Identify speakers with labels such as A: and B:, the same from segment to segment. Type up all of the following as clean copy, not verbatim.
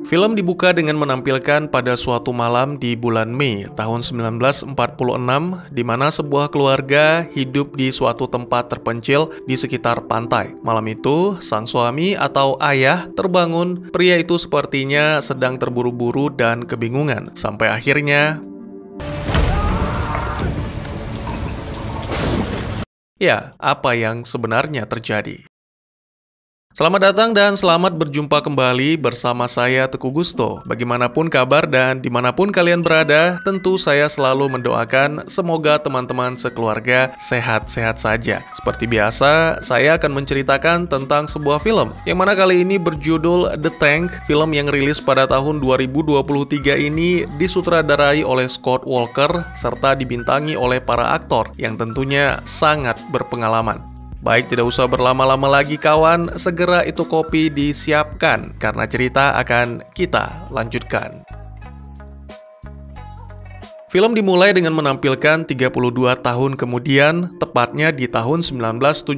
A: Film dibuka dengan menampilkan pada suatu malam di bulan Mei tahun 1946, di mana sebuah keluarga hidup di suatu tempat terpencil di sekitar pantai. Malam itu, sang suami atau ayah terbangun. Pria itu sepertinya sedang terburu-buru dan kebingungan. Sampai akhirnya, ya, apa yang sebenarnya terjadi? Selamat datang dan selamat berjumpa kembali bersama saya Teguh Gusto. Bagaimanapun kabar dan dimanapun kalian berada, tentu saya selalu mendoakan semoga teman-teman sekeluarga sehat-sehat saja. Seperti biasa, saya akan menceritakan tentang sebuah film, yang mana kali ini berjudul The Tank. Film yang rilis pada tahun 2023 ini disutradarai oleh Scott Walker, serta dibintangi oleh para aktor yang tentunya sangat berpengalaman. Baik, tidak usah berlama-lama lagi kawan, segera itu kopi disiapkan, karena cerita akan kita lanjutkan. Film dimulai dengan menampilkan 32 tahun kemudian, tepatnya di tahun 1978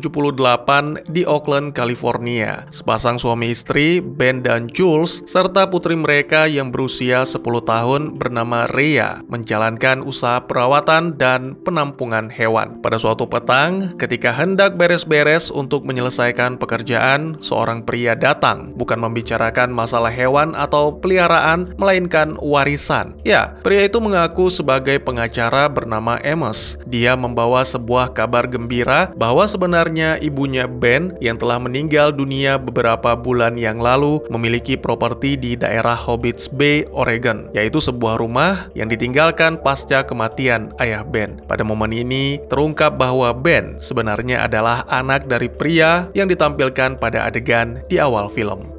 A: di Oakland, California. Sepasang suami istri, Ben dan Jules, serta putri mereka yang berusia 10 tahun bernama Rhea, menjalankan usaha perawatan dan penampungan hewan. Pada suatu petang, ketika hendak beres-beres untuk menyelesaikan pekerjaan, seorang pria datang, bukan membicarakan masalah hewan atau peliharaan, melainkan warisan. Ya, pria itu mengaku sebagai pengacara bernama Amos. Dia membawa sebuah kabar gembira bahwa sebenarnya ibunya Ben yang telah meninggal dunia beberapa bulan yang lalu memiliki properti di daerah Hobbits Bay, Oregon, yaitu sebuah rumah yang ditinggalkan pasca kematian ayah Ben. Pada momen ini terungkap bahwa Ben sebenarnya adalah anak dari pria yang ditampilkan pada adegan di awal film.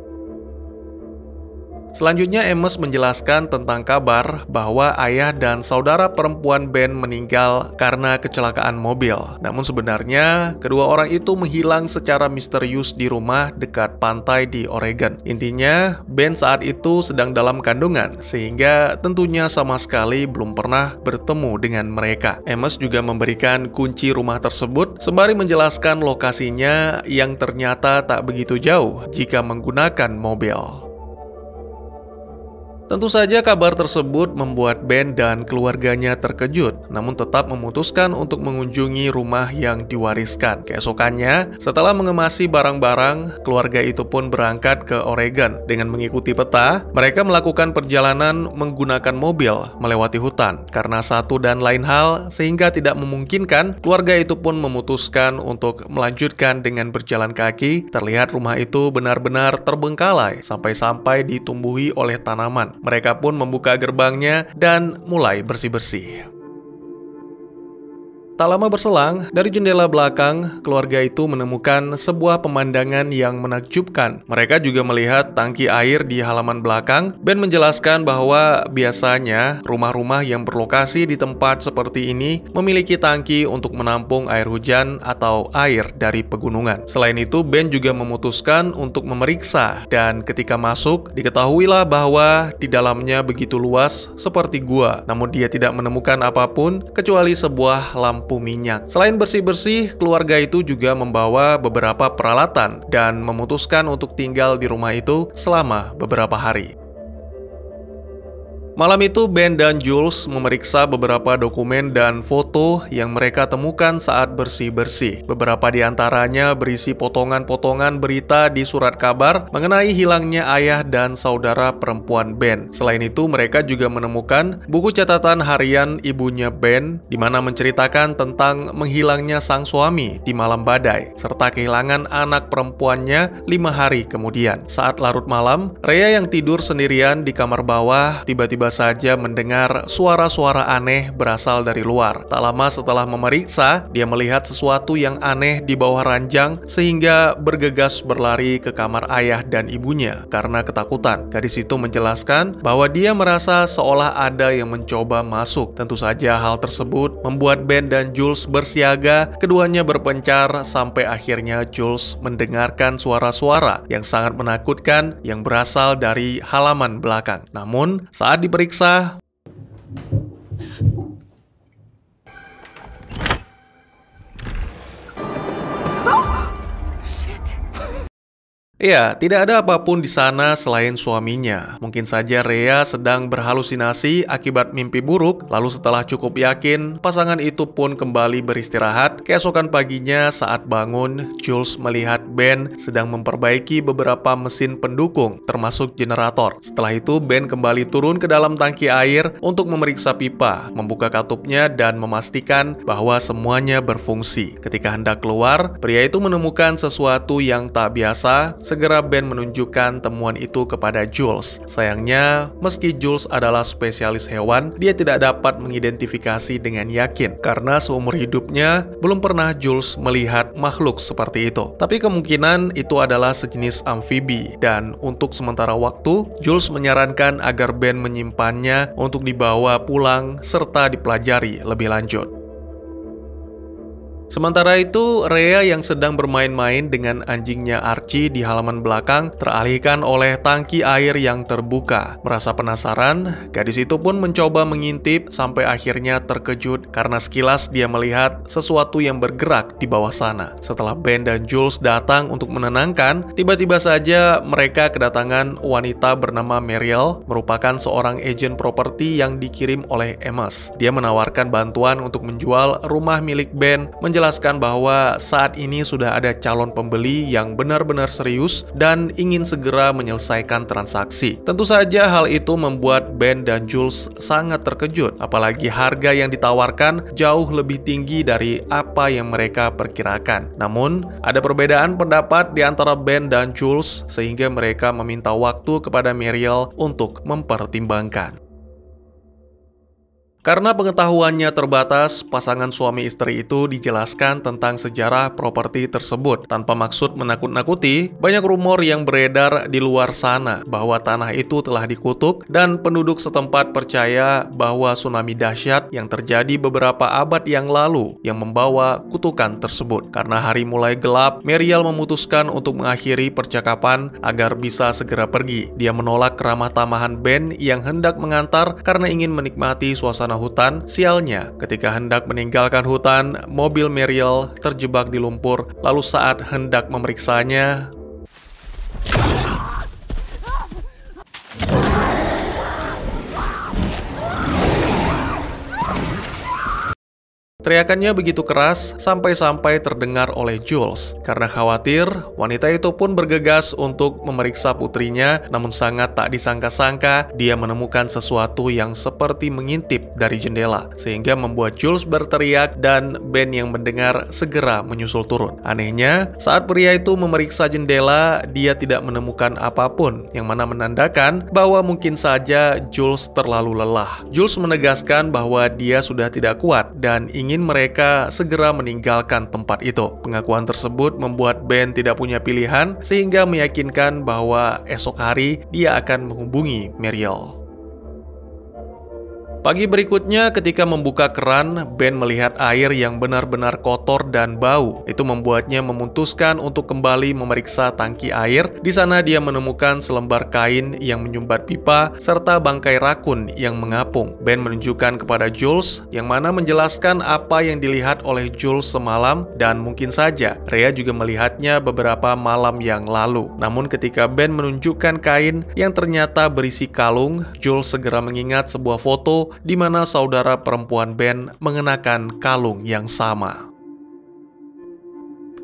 A: Selanjutnya, Amos menjelaskan tentang kabar bahwa ayah dan saudara perempuan Ben meninggal karena kecelakaan mobil. Namun sebenarnya, kedua orang itu menghilang secara misterius di rumah dekat pantai di Oregon. Intinya, Ben saat itu sedang dalam kandungan, sehingga tentunya sama sekali belum pernah bertemu dengan mereka. Amos juga memberikan kunci rumah tersebut, sembari menjelaskan lokasinya yang ternyata tak begitu jauh jika menggunakan mobil. Tentu saja kabar tersebut membuat Ben dan keluarganya terkejut, namun tetap memutuskan untuk mengunjungi rumah yang diwariskan. Keesokannya, setelah mengemasi barang-barang, keluarga itu pun berangkat ke Oregon. Dengan mengikuti peta, mereka melakukan perjalanan menggunakan mobil melewati hutan. Karena satu dan lain hal, sehingga tidak memungkinkan, keluarga itu pun memutuskan untuk melanjutkan dengan berjalan kaki. Terlihat rumah itu benar-benar terbengkalai, sampai-sampai ditumbuhi oleh tanaman. Mereka pun membuka gerbangnya dan mulai bersih-bersih. Tak lama berselang, dari jendela belakang, keluarga itu menemukan sebuah pemandangan yang menakjubkan. Mereka juga melihat tangki air di halaman belakang. Ben menjelaskan bahwa biasanya rumah-rumah yang berlokasi di tempat seperti ini memiliki tangki untuk menampung air hujan atau air dari pegunungan. Selain itu, Ben juga memutuskan untuk memeriksa, dan ketika masuk, diketahuilah bahwa di dalamnya begitu luas seperti gua. Namun dia tidak menemukan apapun kecuali sebuah lampu minyak. Selain bersih-bersih, keluarga itu juga membawa beberapa peralatan dan memutuskan untuk tinggal di rumah itu selama beberapa hari. Malam itu, Ben dan Jules memeriksa beberapa dokumen dan foto yang mereka temukan saat bersih-bersih. Beberapa di antaranya berisi potongan-potongan berita di surat kabar mengenai hilangnya ayah dan saudara perempuan Ben. Selain itu, mereka juga menemukan buku catatan harian ibunya Ben, di mana menceritakan tentang menghilangnya sang suami di malam badai, serta kehilangan anak perempuannya 5 hari kemudian. Saat larut malam, Rhea yang tidur sendirian di kamar bawah tiba-tiba saja mendengar suara-suara aneh berasal dari luar. Tak lama setelah memeriksa, dia melihat sesuatu yang aneh di bawah ranjang sehingga bergegas berlari ke kamar ayah dan ibunya karena ketakutan. Gadis itu menjelaskan bahwa dia merasa seolah ada yang mencoba masuk. Tentu saja hal tersebut membuat Ben dan Jules bersiaga. Keduanya berpencar sampai akhirnya Jules mendengarkan suara-suara yang sangat menakutkan yang berasal dari halaman belakang. Namun, saat diperiksa, Ya, tidak ada apapun di sana selain suaminya. Mungkin saja Rhea sedang berhalusinasi akibat mimpi buruk, lalu setelah cukup yakin, pasangan itu pun kembali beristirahat. Keesokan paginya saat bangun, Jules melihat Ben sedang memperbaiki beberapa mesin pendukung, termasuk generator. Setelah itu, Ben kembali turun ke dalam tangki air untuk memeriksa pipa, membuka katupnya dan memastikan bahwa semuanya berfungsi. Ketika hendak keluar, pria itu menemukan sesuatu yang tak biasa. Segera Ben menunjukkan temuan itu kepada Jules. Sayangnya, meski Jules adalah spesialis hewan, dia tidak dapat mengidentifikasi dengan yakin karena seumur hidupnya belum pernah Jules melihat makhluk seperti itu. Tapi kemungkinan itu adalah sejenis amfibi, dan untuk sementara waktu, Jules menyarankan agar Ben menyimpannya untuk dibawa pulang serta dipelajari lebih lanjut. Sementara itu, Rhea yang sedang bermain-main dengan anjingnya Archie di halaman belakang teralihkan oleh tangki air yang terbuka. Merasa penasaran, gadis itu pun mencoba mengintip sampai akhirnya terkejut karena sekilas dia melihat sesuatu yang bergerak di bawah sana. Setelah Ben dan Jules datang untuk menenangkan, tiba-tiba saja mereka kedatangan wanita bernama Mariel, merupakan seorang agen properti yang dikirim oleh Amos. Dia menawarkan bantuan untuk menjual rumah milik Ben, menjelaskan bahwa saat ini sudah ada calon pembeli yang benar-benar serius dan ingin segera menyelesaikan transaksi. Tentu saja hal itu membuat Ben dan Jules sangat terkejut, apalagi harga yang ditawarkan jauh lebih tinggi dari apa yang mereka perkirakan. Namun, ada perbedaan pendapat di antara Ben dan Jules sehingga mereka meminta waktu kepada Mariel untuk mempertimbangkan. Karena pengetahuannya terbatas, pasangan suami istri itu dijelaskan tentang sejarah properti tersebut. Tanpa maksud menakut-nakuti, banyak rumor yang beredar di luar sana bahwa tanah itu telah dikutuk dan penduduk setempat percaya bahwa tsunami dahsyat yang terjadi beberapa abad yang lalu yang membawa kutukan tersebut. Karena hari mulai gelap, Mariel memutuskan untuk mengakhiri percakapan agar bisa segera pergi. Dia menolak ramah tamahan Ben yang hendak mengantar karena ingin menikmati suasana hutan. Sialnya, ketika hendak meninggalkan hutan, mobil Mariel terjebak di lumpur. Lalu saat hendak memeriksanya, teriakannya begitu keras sampai-sampai terdengar oleh Jules. Karena khawatir, wanita itu pun bergegas untuk memeriksa putrinya, namun sangat tak disangka-sangka dia menemukan sesuatu yang seperti mengintip dari jendela, sehingga membuat Jules berteriak dan Ben yang mendengar segera menyusul turun. Anehnya, saat pria itu memeriksa jendela, dia tidak menemukan apapun, yang mana menandakan bahwa mungkin saja Jules terlalu lelah. Jules menegaskan bahwa dia sudah tidak kuat dan ingin mereka segera meninggalkan tempat itu. Pengakuan tersebut membuat Ben tidak punya pilihan, sehingga meyakinkan bahwa esok hari dia akan menghubungi Mariel. Pagi berikutnya, ketika membuka keran, Ben melihat air yang benar-benar kotor dan bau. Itu membuatnya memutuskan untuk kembali memeriksa tangki air. Di sana dia menemukan selembar kain yang menyumbat pipa serta bangkai rakun yang mengapung. Ben menunjukkan kepada Jules, yang mana menjelaskan apa yang dilihat oleh Jules semalam, dan mungkin saja Rhea juga melihatnya beberapa malam yang lalu. Namun ketika Ben menunjukkan kain yang ternyata berisi kalung, Jules segera mengingat sebuah foto di mana saudara perempuan Ben mengenakan kalung yang sama.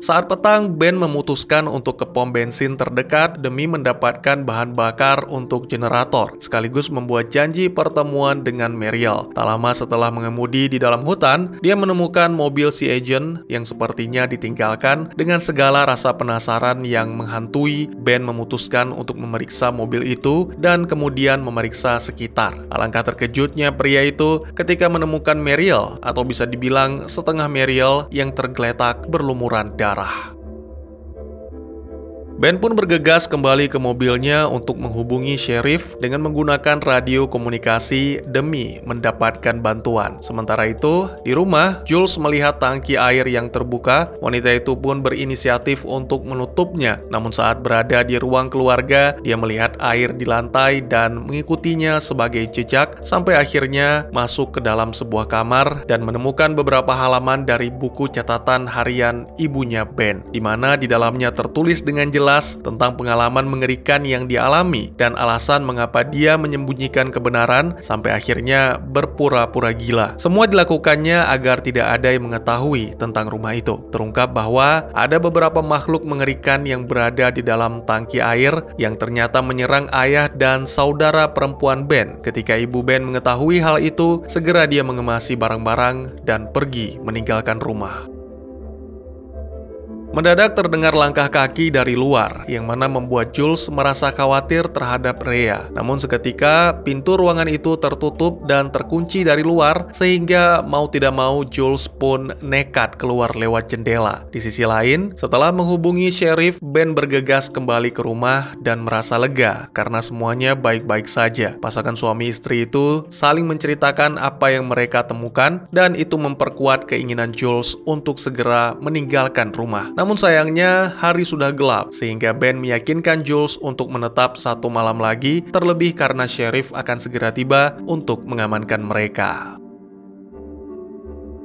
A: Saat petang, Ben memutuskan untuk ke pom bensin terdekat demi mendapatkan bahan bakar untuk generator, sekaligus membuat janji pertemuan dengan Mariel. Tak lama setelah mengemudi di dalam hutan, dia menemukan mobil si agent yang sepertinya ditinggalkan. Dengan segala rasa penasaran yang menghantui, Ben memutuskan untuk memeriksa mobil itu dan kemudian memeriksa sekitar. Alangkah terkejutnya pria itu ketika menemukan Mariel, atau bisa dibilang setengah Mariel yang tergeletak berlumuran darah. Ben pun bergegas kembali ke mobilnya untuk menghubungi sheriff dengan menggunakan radio komunikasi demi mendapatkan bantuan. Sementara itu, di rumah, Jules melihat tangki air yang terbuka. Wanita itu pun berinisiatif untuk menutupnya. Namun saat berada di ruang keluarga, dia melihat air di lantai dan mengikutinya sebagai jejak sampai akhirnya masuk ke dalam sebuah kamar dan menemukan beberapa halaman dari buku catatan harian ibunya Ben, di mana di dalamnya tertulis dengan jelas jelas tentang pengalaman mengerikan yang dialami dan alasan mengapa dia menyembunyikan kebenaran sampai akhirnya berpura-pura gila. Semua dilakukannya agar tidak ada yang mengetahui tentang rumah itu. Terungkap bahwa ada beberapa makhluk mengerikan yang berada di dalam tangki air yang ternyata menyerang ayah dan saudara perempuan Ben. Ketika ibu Ben mengetahui hal itu, segera dia mengemasi barang-barang dan pergi meninggalkan rumah. Mendadak terdengar langkah kaki dari luar, yang mana membuat Jules merasa khawatir terhadap Rhea. Namun seketika, pintu ruangan itu tertutup dan terkunci dari luar, sehingga mau tidak mau Jules pun nekat keluar lewat jendela. Di sisi lain, setelah menghubungi sheriff, Ben bergegas kembali ke rumah dan merasa lega, karena semuanya baik-baik saja. Pasangan suami istri itu saling menceritakan apa yang mereka temukan, dan itu memperkuat keinginan Jules untuk segera meninggalkan rumah. Namun sayangnya, hari sudah gelap, sehingga Ben meyakinkan Jules untuk menetap 1 malam lagi, terlebih karena sheriff akan segera tiba untuk mengamankan mereka.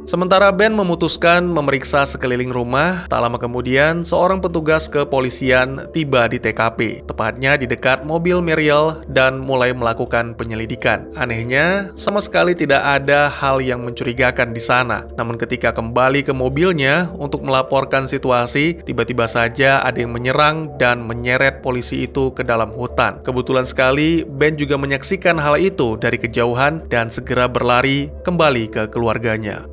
A: Sementara Ben memutuskan memeriksa sekeliling rumah, tak lama kemudian seorang petugas kepolisian tiba di TKP, tepatnya di dekat mobil Mariel, dan mulai melakukan penyelidikan. Anehnya, sama sekali tidak ada hal yang mencurigakan di sana. Namun ketika kembali ke mobilnya untuk melaporkan situasi, tiba-tiba saja ada yang menyerang dan menyeret polisi itu ke dalam hutan. Kebetulan sekali, Ben juga menyaksikan hal itu dari kejauhan dan segera berlari kembali ke keluarganya.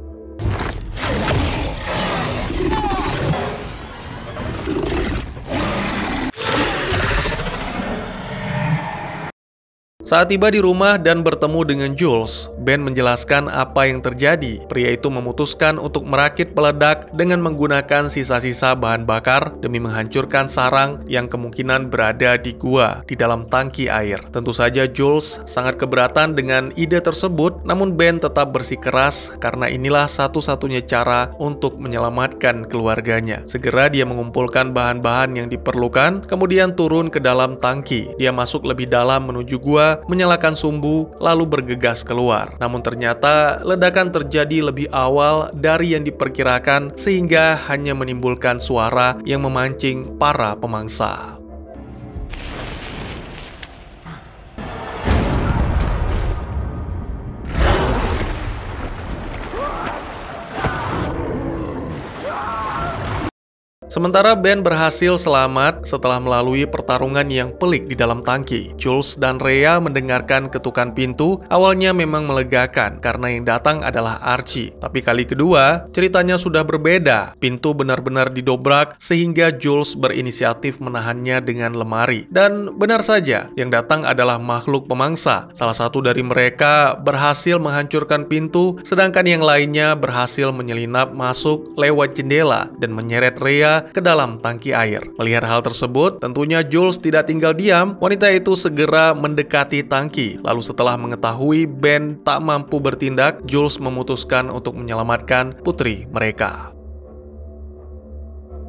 A: Saat tiba di rumah dan bertemu dengan Jules, Ben menjelaskan apa yang terjadi. Pria itu memutuskan untuk merakit peledak dengan menggunakan sisa-sisa bahan bakar demi menghancurkan sarang yang kemungkinan berada di gua di dalam tangki air. Tentu saja Jules sangat keberatan dengan ide tersebut, namun Ben tetap bersikeras karena inilah satu-satunya cara untuk menyelamatkan keluarganya. Segera dia mengumpulkan bahan-bahan yang diperlukan, kemudian turun ke dalam tangki. Dia masuk lebih dalam menuju gua, menyalakan sumbu, lalu bergegas keluar. Namun ternyata ledakan terjadi lebih awal dari yang diperkirakan, sehingga hanya menimbulkan suara yang memancing para pemangsa. Sementara Ben berhasil selamat setelah melalui pertarungan yang pelik di dalam tangki. Jules dan Rhea mendengarkan ketukan pintu. Awalnya memang melegakan karena yang datang adalah Archie. Tapi kali kedua, ceritanya sudah berbeda. Pintu benar-benar didobrak sehingga Jules berinisiatif menahannya dengan lemari. Dan benar saja, yang datang adalah makhluk pemangsa. Salah satu dari mereka berhasil menghancurkan pintu, sedangkan yang lainnya berhasil menyelinap masuk lewat jendela dan menyeret Rhea ke dalam tangki air. Melihat hal tersebut, tentunya Jules tidak tinggal diam. Wanita itu segera mendekati tangki. Lalu setelah mengetahui Ben tak mampu bertindak, Jules memutuskan untuk menyelamatkan putri mereka.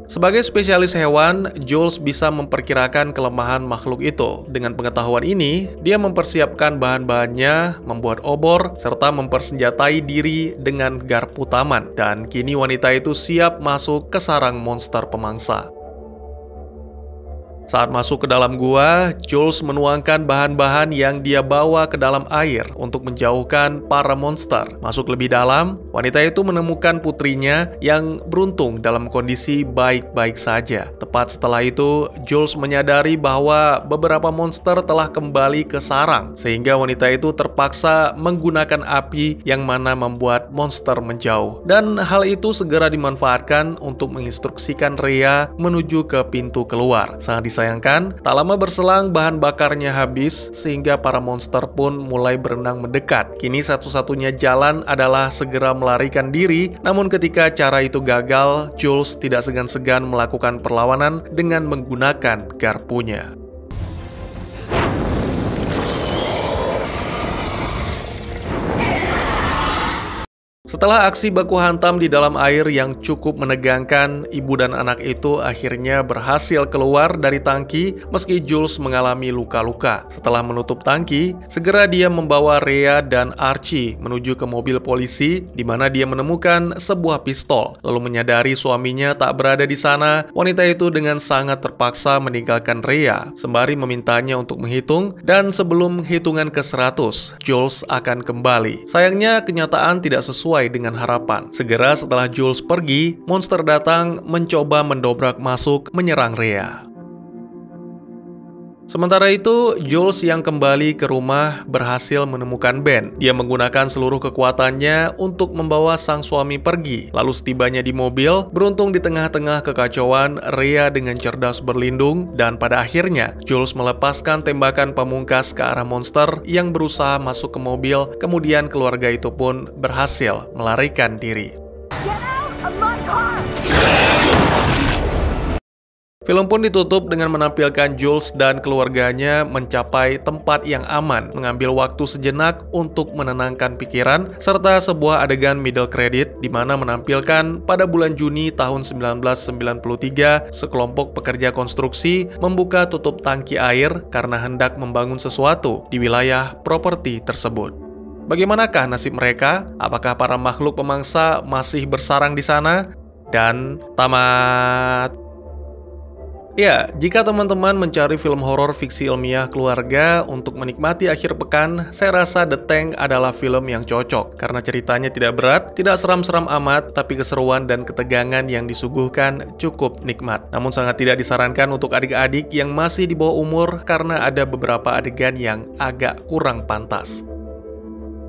A: Sebagai spesialis hewan, Jules bisa memperkirakan kelemahan makhluk itu. Dengan pengetahuan ini, dia mempersiapkan bahan-bahannya, membuat obor, serta mempersenjatai diri dengan garpu taman. Dan kini wanita itu siap masuk ke sarang monster pemangsa. Saat masuk ke dalam gua, Jules menuangkan bahan-bahan yang dia bawa ke dalam air untuk menjauhkan para monster. Masuk lebih dalam, wanita itu menemukan putrinya yang beruntung dalam kondisi baik-baik saja. Tepat setelah itu, Jules menyadari bahwa beberapa monster telah kembali ke sarang, sehingga wanita itu terpaksa menggunakan api yang mana membuat monster menjauh. Dan hal itu segera dimanfaatkan untuk menginstruksikan Rhea menuju ke pintu keluar. Sangat disayangkan, tak lama berselang bahan bakarnya habis sehingga para monster pun mulai berenang mendekat. Kini satu-satunya jalan adalah segera melarikan diri, namun ketika cara itu gagal, Jules tidak segan-segan melakukan perlawanan dengan menggunakan garpunya. Setelah aksi baku hantam di dalam air yang cukup menegangkan, ibu dan anak itu akhirnya berhasil keluar dari tangki meski Jules mengalami luka-luka. Setelah menutup tangki, segera dia membawa Rhea dan Archie menuju ke mobil polisi di mana dia menemukan sebuah pistol. Lalu menyadari suaminya tak berada di sana, wanita itu dengan sangat terpaksa meninggalkan Rhea sembari memintanya untuk menghitung, dan sebelum hitungan ke 100, Jules akan kembali. Sayangnya kenyataan tidak sesuai dengan harapan. Segera setelah Jules pergi, monster datang mencoba mendobrak masuk menyerang Rhea. Sementara itu, Jules yang kembali ke rumah berhasil menemukan Ben. Dia menggunakan seluruh kekuatannya untuk membawa sang suami pergi. Lalu setibanya di mobil, beruntung di tengah-tengah kekacauan, Rhea dengan cerdas berlindung, dan pada akhirnya Jules melepaskan tembakan pamungkas ke arah monster yang berusaha masuk ke mobil. Kemudian keluarga itu pun berhasil melarikan diri. Film pun ditutup dengan menampilkan Jules dan keluarganya mencapai tempat yang aman, mengambil waktu sejenak untuk menenangkan pikiran, serta sebuah adegan middle credit di mana menampilkan pada bulan Juni tahun 1993, sekelompok pekerja konstruksi membuka tutup tangki air karena hendak membangun sesuatu di wilayah properti tersebut. Bagaimanakah nasib mereka? Apakah para makhluk pemangsa masih bersarang di sana? Dan tamat. Ya, jika teman-teman mencari film horor fiksi ilmiah keluarga untuk menikmati akhir pekan, saya rasa The Tank adalah film yang cocok. Karena ceritanya tidak berat, tidak seram-seram amat, tapi keseruan dan ketegangan yang disuguhkan cukup nikmat. Namun sangat tidak disarankan untuk adik-adik yang masih di bawah umur karena ada beberapa adegan yang agak kurang pantas.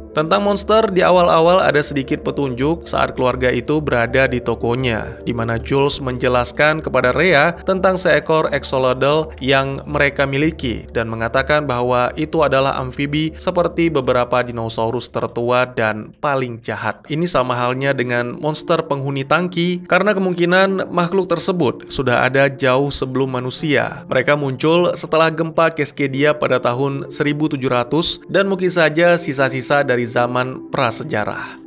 A: Tentang monster, di awal-awal ada sedikit petunjuk saat keluarga itu berada di tokonya, di mana Jules menjelaskan kepada Rhea tentang seekor axolotl yang mereka miliki dan mengatakan bahwa itu adalah amfibi seperti beberapa dinosaurus tertua dan paling jahat. Ini sama halnya dengan monster penghuni tangki, karena kemungkinan makhluk tersebut sudah ada jauh sebelum manusia. Mereka muncul setelah gempa Cascadia pada tahun 1700 dan mungkin saja sisa-sisa dari zaman prasejarah.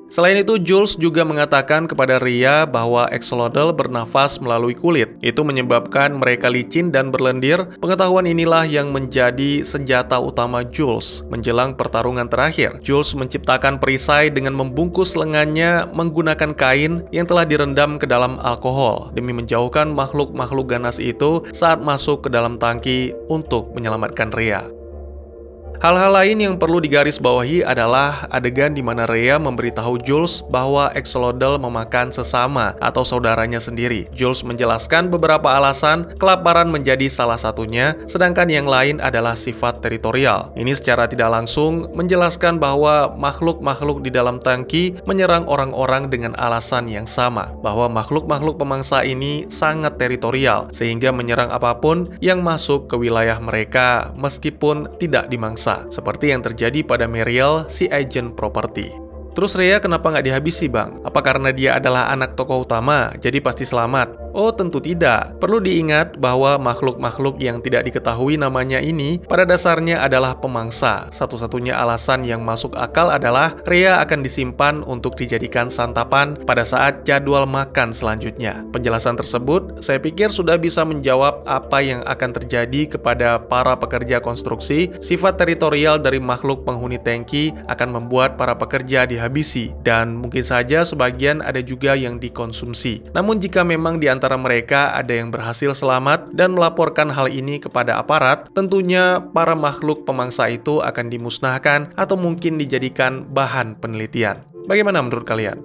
A: Selain itu, Jules juga mengatakan kepada Rhea bahwa axolotl bernafas melalui kulit. Itu menyebabkan mereka licin dan berlendir. Pengetahuan inilah yang menjadi senjata utama Jules menjelang pertarungan terakhir. Jules menciptakan perisai dengan membungkus lengannya menggunakan kain yang telah direndam ke dalam alkohol demi menjauhkan makhluk-makhluk ganas itu saat masuk ke dalam tangki untuk menyelamatkan Rhea. Hal-hal lain yang perlu digarisbawahi adalah adegan di mana Rhea memberitahu Jules bahwa axolotl memakan sesama atau saudaranya sendiri. Jules menjelaskan beberapa alasan, kelaparan menjadi salah satunya, sedangkan yang lain adalah sifat teritorial. Ini secara tidak langsung menjelaskan bahwa makhluk-makhluk di dalam tangki menyerang orang-orang dengan alasan yang sama, bahwa makhluk-makhluk pemangsa ini sangat teritorial, sehingga menyerang apapun yang masuk ke wilayah mereka meskipun tidak dimangsa. Seperti yang terjadi pada Mariel, si agen properti. Terus Rhea kenapa nggak dihabisi, Bang? Apa karena dia adalah anak tokoh utama, jadi pasti selamat? Oh, tentu tidak. Perlu diingat bahwa makhluk-makhluk yang tidak diketahui namanya ini pada dasarnya adalah pemangsa. Satu-satunya alasan yang masuk akal adalah Rhea akan disimpan untuk dijadikan santapan pada saat jadwal makan selanjutnya. Penjelasan tersebut, saya pikir sudah bisa menjawab apa yang akan terjadi kepada para pekerja konstruksi. Sifat teritorial dari makhluk penghuni tangki akan membuat para pekerja dihabisi, dan mungkin saja sebagian ada juga yang dikonsumsi. Namun jika memang di antara mereka ada yang berhasil selamat dan melaporkan hal ini kepada aparat, tentunya para makhluk pemangsa itu akan dimusnahkan atau mungkin dijadikan bahan penelitian. Bagaimana menurut kalian?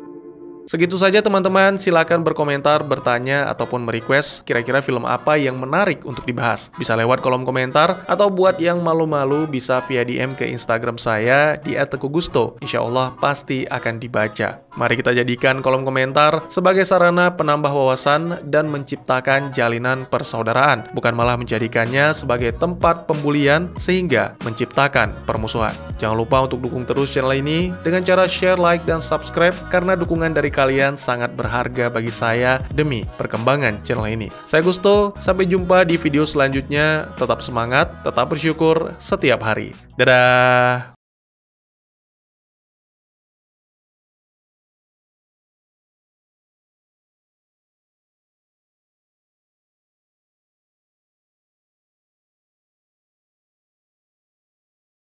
A: Segitu saja teman-teman, silakan berkomentar, bertanya, ataupun merequest kira-kira film apa yang menarik untuk dibahas. Bisa lewat kolom komentar, atau buat yang malu-malu bisa via DM ke Instagram saya di @teguhgusto. Insya Allah pasti akan dibaca. Mari kita jadikan kolom komentar sebagai sarana penambah wawasan dan menciptakan jalinan persaudaraan, bukan malah menjadikannya sebagai tempat pembulian sehingga menciptakan permusuhan. Jangan lupa untuk dukung terus channel ini dengan cara share, like, dan subscribe, karena dukungan dari kalian sangat berharga bagi saya demi perkembangan channel ini. Saya Gusto, sampai jumpa di video selanjutnya. Tetap semangat, tetap bersyukur setiap hari. Dadah!